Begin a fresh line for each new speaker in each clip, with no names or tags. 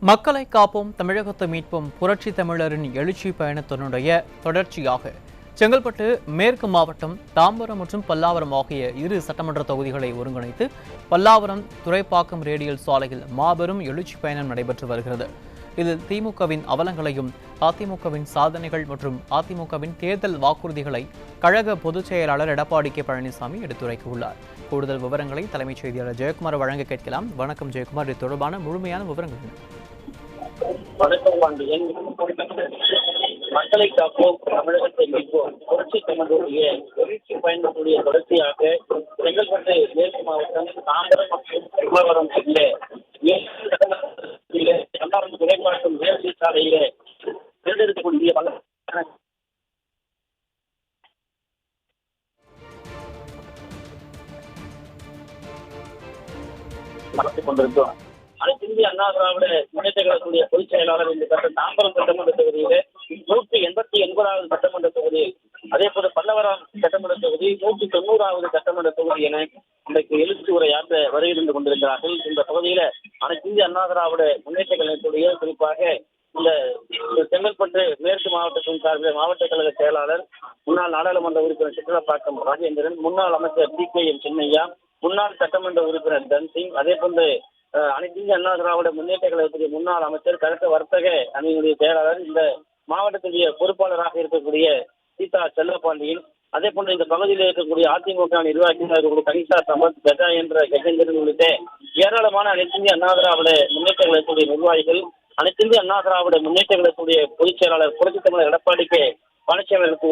மக்களை காப்போம் தமிழகத்தை மீட்போம் புரட்சி தமிழரின் எழுச்சி பயணத்தினுடைய தொடர்ச்சியாக செங்கல்பட்டு மேற்கு மாவட்டம் தாம்பரம் மற்றும் பல்லாவரம் ஆகிய இரு சட்டமன்ற தொகுதிகளை ஒருங்கிணைத்து பல்லாவரம் துரைப்பாக்கம் ரேடியல் சாலையில் மாபெரும் எழுச்சி பயணம் நடைபெற்று வருகிறது. இதில் திமுகவின் அவலங்களையும் அதிமுகவின் சாதனைகள் மற்றும் அதிமுகவின் தேர்தல் வாக்குறுதிகளை கழக பொதுச் செயலாளர் எடப்பாடி கே பழனிசாமி எடுத்துரைக்க உள்ளார். கூடுதல் விவரங்களை தலைமைச் செய்தியாளர் ஜெயக்குமார் வழங்க கேட்கலாம். வணக்கம் ஜெயக்குமார், இது தொடர்பான முழுமையான விவரங்கள்.
மக்களை காப்போம் தமிழகத்தை மீட்போம் புரட்சி தமிழருடைய எழுச்சி பயணத்துடைய தொடர்ச்சியாக செங்கல்பட்டு மேற்கு மாவட்டம் தாம்பரம் மற்றும் பல்லாவரம் துறைப்பாக்கம் தேசிய சாலையில தேர்ந்தெடுக்கக்கூடிய நடத்திக் கொண்டிருக்கிறோம். அனைத்து இந்திய அண்ணா திராவிட முன்னேற்ற கழகத்துடைய பொதுச் செயலாளர் இந்த தாம்பரம் சட்டமன்ற தொகுதியில 189வது சட்டமன்ற தொகுதி, அதே போல பல்லவரம் சட்டமன்ற தொகுதி 190வது சட்டமன்ற தொகுதி என இன்றைக்கு எழுச்சி உரையாற்ற வருகிருந்து கொண்டிருக்கிறார்கள். இந்த பகுதியில அனைத்து இந்திய அண்ணா திராவிட முன்னேற்ற கழகத்துடைய குறிப்பாக இந்த செங்கல்பட்டு மேற்கு மாவட்டத்தின் சார்பில் மாவட்ட கழக செயலாளர் முன்னாள் நாடாளுமன்ற உறுப்பினர் சிற்றலப்பாக்கம் ராஜேந்திரன், முன்னாள் அமைச்சர் டி.கே.எம். சின்னையா, முன்னாள் சட்டமன்ற உறுப்பினர் தன்சிங், அதே போன்று அனைத்து இந்திய அண்ணா திராவிட முன்னேற்ற கழகத்துடைய முன்னாள் அமைச்சர் கழக வர்த்தக அணியினுடைய செயலாளர், இந்த மாவட்டத்துடைய பொறுப்பாளராக இருக்கக்கூடிய சீதா செல்லப்பாண்டியன், அதே போன்று இந்த பகுதியில் இருக்கக்கூடிய அதிமுக நிர்வாகிகள் கனிஷா சம்பத், கஜா என்ற கஜேந்திரன் உள்ளிட்ட ஏராளமான அனைத்து இந்திய அண்ணா திராவிட முன்னேற்ற கழகத்துடைய நிர்வாகிகள், அனைத்து இந்திய அண்ணா திராவிட முன்னேற்ற கழகத்துடைய பொதுச் செயலாளர் புரட்சி தமிழர் எடப்பாடி கே பழனிசாமிகளுக்கு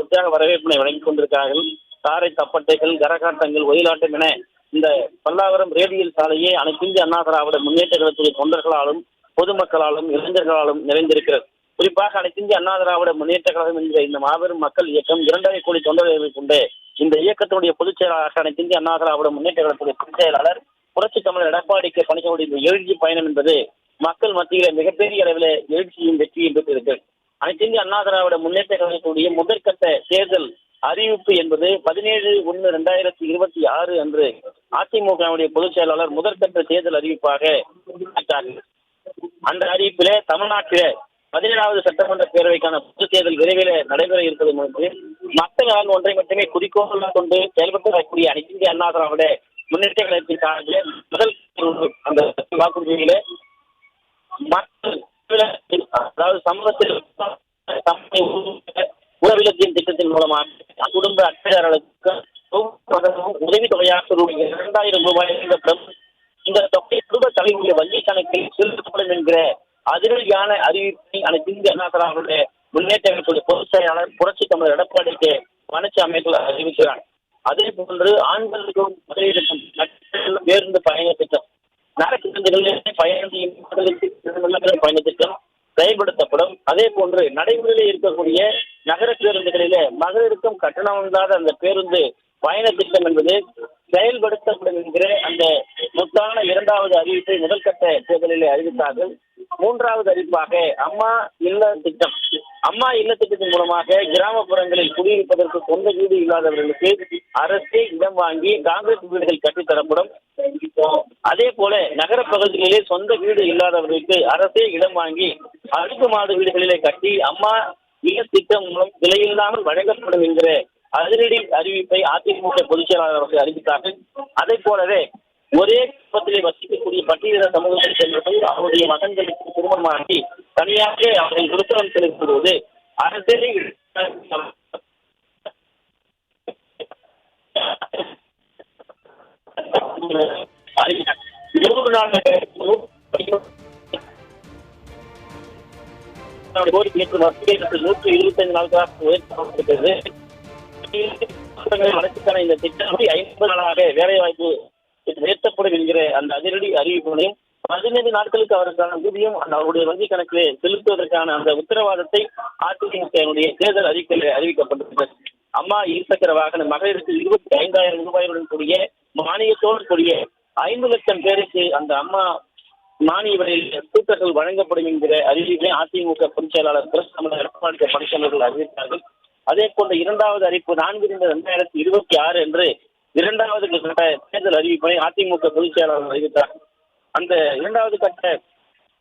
உற்சாக வரவேற்பினை வழங்கிக் கொண்டிருக்கிறார்கள். தாரை தப்பட்டைகள், கரகாட்டங்கள், ஒயிலாட்டம் என இந்த பல்லாவரம் ரேடியல் சாலையே அனைத்து இந்திய அண்ணா திராவிட முன்னேற்ற கழகத்துடைய தொண்டர்களாலும் பொதுமக்களாலும் இளைஞர்களாலும் நிறைந்திருக்கிறது. குறிப்பாக அனைத்து இந்திய அண்ணா திராவிட முன்னேற்ற கழகம் என்ற இந்த மாபெரும் மக்கள் இயக்கம் 2.5 கோடி தொண்டர்களை கொண்டு இந்த இயக்கத்தினுடைய பொதுச் செயலாளராக அனைத்து இந்திய அண்ணா திராவிட முன்னேற்ற கழகத்துடைய பொதுச் செயலாளர் புரட்சி தமிழர் எடப்பாடி கே பழனிசாமியுடைய இந்த எழுச்சி பயணம் என்பது மக்கள் மத்தியில மிகப்பெரிய அளவில் எழுச்சியும் வெற்றியும் பெற்றிருக்கிறது. அனைத்து இந்திய அண்ணா திராவிட முன்னேற்ற கழகத்துடைய முதற்கட்ட தேர்தல் அறிவிப்பு என்பது 17/1/2026 அன்று அதிமுகவுடைய பொதுச் செயலாளர் முதற்கட்ட தேர்தல் அறிவிப்பாக அந்த அறிவிப்பிலே தமிழ்நாட்டில 17வது சட்டமன்ற பேரவைக்கான பொது தேர்தல் விரைவில் நடைபெற இருப்பது முன்பு மக்கள் நலன் ஒன்றை மட்டுமே குறிக்கோளாக கொண்டு செயல்பட்டு வரக்கூடிய அனைத்து இந்திய அண்ணா திராவிட முன்னேற்ற கழகத்தின் சார்பில் முதல் அந்த வாக்குறுதியில மக்கள் அதாவது சமூகத்தில் உறவிலத்தின் திட்டத்தின் மூலமாக குடும்ப அட்டையாளர்களுக்கு உதவித்தொகையாக ரூபாய் 2000 இந்த தொகை குடும்ப தலைவருடைய வங்கி கணக்கில் செலுத்தப்படும் என்கிற அதிரடியான அறிவிப்பை அனைத்து இந்திய அண்ணா திராவிட முன்னேற்ற பொதுச் செயலாளர் புரட்சி தமிழர் எடப்பாடி கே பழனிசாமி அறிவிக்கிறார். அதே போன்று ஆண்களுக்கும் பேருந்து பயண திட்டம், பயண திட்டம் செயல்படுத்தப்படும். அதே போன்று நடைமுறையில் இருக்கக்கூடிய நகர பேருந்துகளிலே மகளிருக்கும் கட்டணமில்லாத அந்த பேருந்து பயண திட்டம் என்பது செயல்படுத்தப்படும் என்கிற அந்த முத்தான 2வது அறிவிப்பை முதல்கட்ட தேர்தலிலே அறிவித்தார்கள். 3வது அறிவிப்பாக அம்மா இல்ல திட்டம். அம்மா இல்ல திட்டத்தின் மூலமாக கிராமப்புறங்களில் குடியிருப்பதற்கு சொந்த வீடு இல்லாதவர்களுக்கு அரசே இடம் வாங்கி காங்கிரஸ் வீடுகள் கட்டித்தரப்படும். அதே போல நகர பகுதிகளிலே சொந்த வீடு இல்லாதவர்களுக்கு அரசே இடம் வாங்கி அடுக்குமாடு வீடுகளிலே கட்டி அம்மா இல்ல திட்டம் மூலம் விலையில்லாமல் வழங்கப்படும் என்கிற அதிரடி அறிவிப்பை அதிமுக பொதுச் செயலாளர் அவர்கள் அறிவித்தார்கள். அதே போலவே ஒரே குடும்பத்திலே வசிக்கக்கூடிய பட்டியலின சமூகத்தை சேர்ந்தவர்கள் அவருடைய மகன்களுக்கு திருமணமாகி தனியாக அவர்கள் விருப்பம் செலுத்துவது அரசே 100 நாள் கோரிக்கை 125 நாட்களாக உயர்த்தப்பட்டிருக்கிறது. வளர்ச்சிக்கான இந்த திட்டம் 50 நாளாக வேலைவாய்ப்பு உயர்த்தப்படும் என்கிற அந்த அதிரடி அறிவிப்புகளையும் 15 நாட்களுக்கு அவருக்கான ஊதியம் அவருடைய வங்கி கணக்கிலே செலுத்துவதற்கான அந்த உத்தரவாதத்தை அதிமுக தேர்தல் அறிக்கையில் அறிவிக்கப்பட்டிருக்கிறது. அம்மா இருசக்கர வாகன மகளிருக்கு 25,000 ரூபாயுடன் கூடிய மானியத்தோடு கூடிய 5 லட்சம் பேருக்கு அந்த அம்மா மானிய விலையில் ஸ்கூட்டர்கள் வழங்கப்படும் என்கிற அறிவிப்பை அதிமுக பொதுச் செயலாளர் புரட்சி தமிழர் எடப்பாடி கே பழனிசாமி அறிவித்தார்கள். அதே போன்ற 2வது அறிவிப்பு 4/2026 என்று 2வது தேர்தல் அறிவிப்பை அதிமுக பொதுச் செயலாளர் அறிவித்தார். அந்த 2வது கட்ட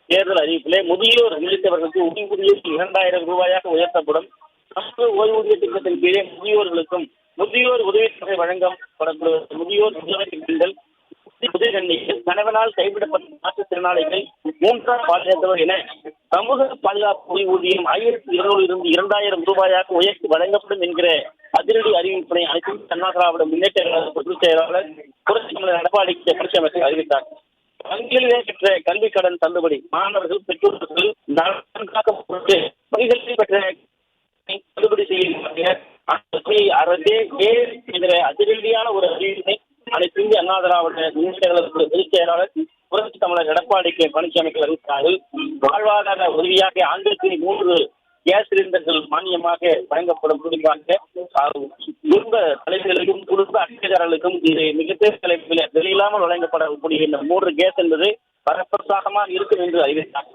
தேர்தல் அறிவிப்பிலே முதியோர் உள்ளிட்டவர்களுக்கு ஓய்வூதியம் 2000 ரூபாயாக உயர்த்தப்படும். சமூக ஓய்வூதிய திட்டத்தின் கீழே முதியோர் உதவித்தொகை வழங்கப்படக்கூடிய முதியோர் உதவிகள் உதவிகள் கணவனால் கைவிடப்பட்ட மாற்றுத்திறனாளிகள் 3ஆம் பாலினத்தவர் என சமூக பாதுகாப்பு ஓய்வூதியம் 1200 இருந்து 2000 ரூபாயாக உயர்த்தி வழங்கப்படும் என்கிற அதிரடி அறிவிப்பினை அனைத்து அண்ணா திராவிட முன்னேற்ற கழக பொதுச் செயலாளர் புரட்சித் தமிழர் எடப்பாடி பழனிசாமி அறிவித்தார். வங்கிகளிலே பெற்ற கல்வி கடன் தள்ளுபடி மாணவர்கள் பெற்றோர்கள் நலன் காக்கப்பட்டு வங்கிகளில் பெற்ற தள்ளுபடி செய்ய அரசே என்கிற அதிரடியான ஒரு அறிவிப்பை அனைத்து இந்திய அண்ணா திராவிட முன்னேற்ற கழக பொதுச் செயலாளர் புரட்சித் தமிழர் எடப்பாடி பழனிசாமி அறிவித்தார்கள். வாழ்வாதார உதவியாக ஆண்டுக்கு 3 கேஸ் சிலிண்டர்கள் மானியமாக வழங்கப்படும். குறிப்பாக குடும்ப தலைவர்களுக்கும் குடும்ப அட்டைதாரர்களுக்கும் இது மிகப்பெரிய தலைப்பில் வெளியில்லாமல் வழங்கப்படக்கூடிய இந்த 3 கேஸ் என்பது வரப்பிரசாதமாக இருக்கும் என்று அறிவித்தார்.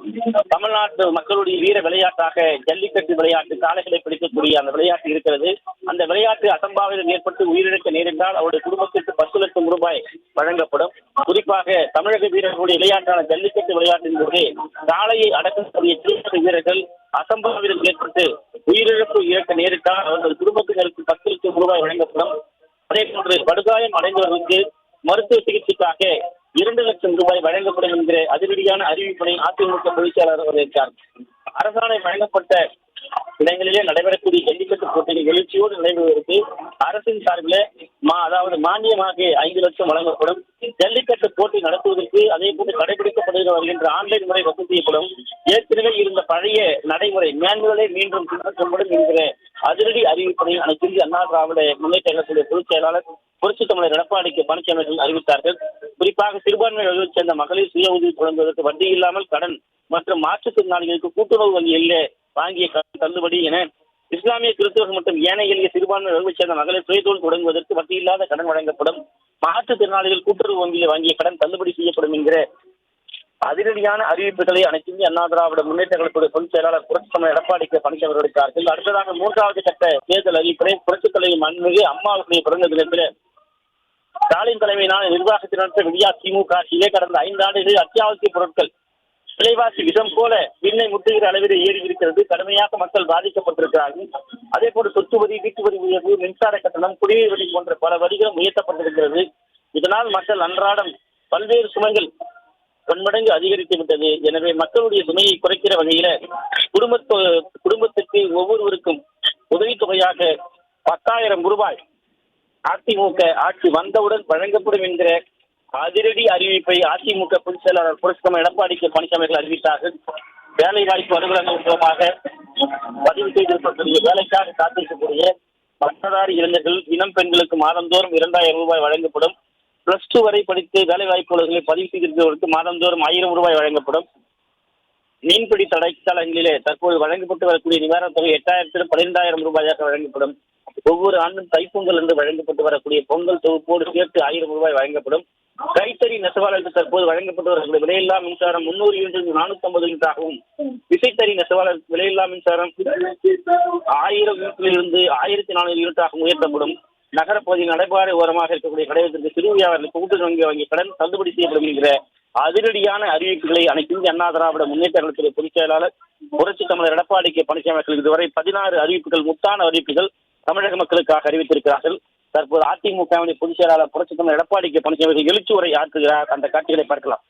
தமிழ்நாட்டு மக்களுடைய வீர விளையாட்டாக ஜல்லிக்கட்டு விளையாட்டு காளைகளை பிடிக்கக்கூடிய அந்த விளையாட்டு இருக்கிறது. அந்த விளையாட்டு அசம்பாவிதம் ஏற்பட்டு உயிரிழக்க நேரிட்டால் அவருடைய குடும்பத்திற்கு 10 லட்சம் ரூபாய் வழங்கப்படும். குறிப்பாக தமிழக வீரர்களுடைய விளையாட்டான ஜல்லிக்கட்டு விளையாட்டின் போது காளையை அடக்கக்கூடிய வீரர்கள் அசம்பாவிதம் ஏற்பட்டு உயிரிழப்பு இழக்க நேரிட்டால் அவர்கள் குடும்பத்தினருக்கு 10 லட்சம் ரூபாய் வழங்கப்படும். அதே போன்று படுகாயம் அடைந்தவர்களுக்கு மருத்துவ சிகிச்சைக்காக 2 லட்சம் ரூபாய் வழங்கப்படும் என்கிற அதிரடியான அறிவிப்பினை அதிமுக பொதுச் செயலாளர் வரவேற்றார். அரசாணை வழங்கப்பட்ட இடங்களிலே நடைபெறக்கூடிய ஜல்லிக்கட்டு போட்டிகள் எழுச்சியோடு நடைபெறுவதற்கு அரசின் சார்பில் அதாவது மானியமாக 5 லட்சம் வழங்கப்படும். ஜல்லிக்கட்டு போட்டி நடத்துவதற்கு அதே போன்று கடைபிடிக்கப்படுகிற வருகின்ற ஆன்லைன் முறை ரத்து செய்யப்படும். ஏற்கனவே இருந்த பழைய நடைமுறை மேன்முறை மீண்டும் பின்பற்றப்படும் என்கிற அதிரடி அறிவிப்பினை அனைத்து இந்திய அண்ணா திராவிட முன்னேற்ற கழகத்துடைய பொதுச் செயலாளர் புரட்சித் தமிழர் எடப்பாடி பழனிசாமி அறிவித்தார்கள். குறிப்பாக சிறுபான்மை வகுப்பைச் சேர்ந்த மகளிர் சுய உதவி தொடங்குவதற்கு வட்டி இல்லாமல் கடன் மற்றும் மாற்றுத்திறனாளிகளுக்கு கூட்டுறவு வங்கியில் வாங்கிய கடன் தள்ளுபடி என இஸ்லாமிய கிறிஸ்தவர்கள் மற்றும் ஏனைய எளிய சிறுபான்மை வகுப்பைச் சேர்ந்த மகளிர் சுயதொழில் தொடங்குவதற்கு வட்டி இல்லாத கடன் வழங்கப்படும். மாற்றுத்திறனாளிகள் கூட்டுறவு வங்கியில் வாங்கிய கடன் தள்ளுபடி செய்யப்படும் என்கிற அதிரடியான அறிவிப்புகளை அனைத்து இந்திய அண்ணா திராவிட முன்னேற்ற கழகத்துடைய பொதுச் செயலாளர் புரட்சித் தமிழர் எடப்பாடி பழனிசாமி அறிவித்தார்கள். அடுத்ததாக 3வது கட்ட தேர்தல் அறிவிப்பினை புரட்சித் தலைவர் மண்மிகு அம்மாவுடைய பிறந்த தினத்தில் ஸ்டாலின் தலைமையிலான நிர்வாகத்தினர் விடியா திமுக ஆட்சியிலே கடந்த 5 ஆண்டுகளில் அத்தியாவசிய பொருட்கள் விலைவாசி விஷம் போல விண்ணை முட்டுகிற அளவிலே ஏறி இருக்கிறது. கடுமையாக மக்கள் பாதிக்கப்பட்டிருக்கிறார்கள். அதே போல சொத்து வரி, வீட்டு வரி உயர்வு, மின்சார கட்டணம், குடிநீர் வரி போன்ற பல வரிகளும் உயர்த்தப்பட்டிருக்கிறது. இதனால் மக்கள் அன்றாடம் பல்வேறு சுமைகள் பன்மடங்கு அதிகரித்து விட்டது. எனவே மக்களுடைய சுமையை குறைக்கிற வகையில குடும்பத்திற்கு ஒவ்வொருவருக்கும் உதவித்தொகையாக 10,000 ரூபாய் அதிமுக ஆட்சி வந்தவுடன் வழங்கப்படும் என்கிற அதிரடி அறிவிப்பை அதிமுக பொதுச் செயலாளர் புரட்சித் தமிழர் எடப்பாடி பழனிசாமி அறிவித்தார்கள். வேலை வாய்ப்பு அலுவலகம் மூலமாக பதிவு செய்திருக்கக்கூடிய வேலைக்காக காத்திருக்கக்கூடிய பட்டதாரி இளைஞர்கள் இளம் பெண்களுக்கு மாதந்தோறும் 2,000 ரூபாய் வழங்கப்படும். +2 வரை படித்து வேலை வாய்ப்புகளை பதிவு செய்திருப்பவர்களுக்கு மாதந்தோறும் 1000 ரூபாய் வழங்கப்படும். மீன்பிடி தடைத்தளங்களிலே தற்போது வழங்கப்பட்டு வரக்கூடிய நிவாரணத் தொகை 8,000 12,000 ரூபாயாக வழங்கப்படும். ஒவ்வொரு ஆண்டும் தைப்பொங்கல் என்று வழங்கப்பட்டு வரக்கூடிய பொங்கல் தொகுப்போடு சேர்த்து 1000 ரூபாய் வழங்கப்படும். கைத்தறி நெசவாளருக்கு தற்போது வழங்கப்பட்டு வரக்கூடிய விலையில்லா மின்சாரம் 300 யூனிட் 450 யூனிட்டாகவும், விசைத்தறி நெசவாளருக்கு விலையில்லா மின்சாரம் 1000 யூனிட்டிலிருந்து 1400 யூனிட்டாகவும் உயர்த்தப்படும். நகரப்பகுதியில் நடைபாதை ஓரமாக இருக்கக்கூடிய கடைகளுக்கு சிறு வியாபாரிகளுக்கு கூட்டுறவு வங்கி கடன் தள்ளுபடி செய்யப்படும் என்கிற அதிரடியான அறிவிப்புகளை அனைத்து இந்திய அண்ணா திராவிட முன்னேற்ற கழகத்துடைய பொதுச் செயலாளர் புரட்சித் தமிழர் எடப்பாடி பழனிசாமி இதுவரை 16 அறிவிப்புகள், முத்தான அறிவிப்புகள் தமிழக மக்களுக்காக அறிவித்திருக்கிறார்கள். தற்போது அதிமுகவின் பொதுச் செயலாளர் புரட்சித் தமிழர் எடப்பாடி பழனிசாமி எழுச்சி உரை ஆற்றுகிறார். அந்த காட்சிகளை பார்க்கலாம்.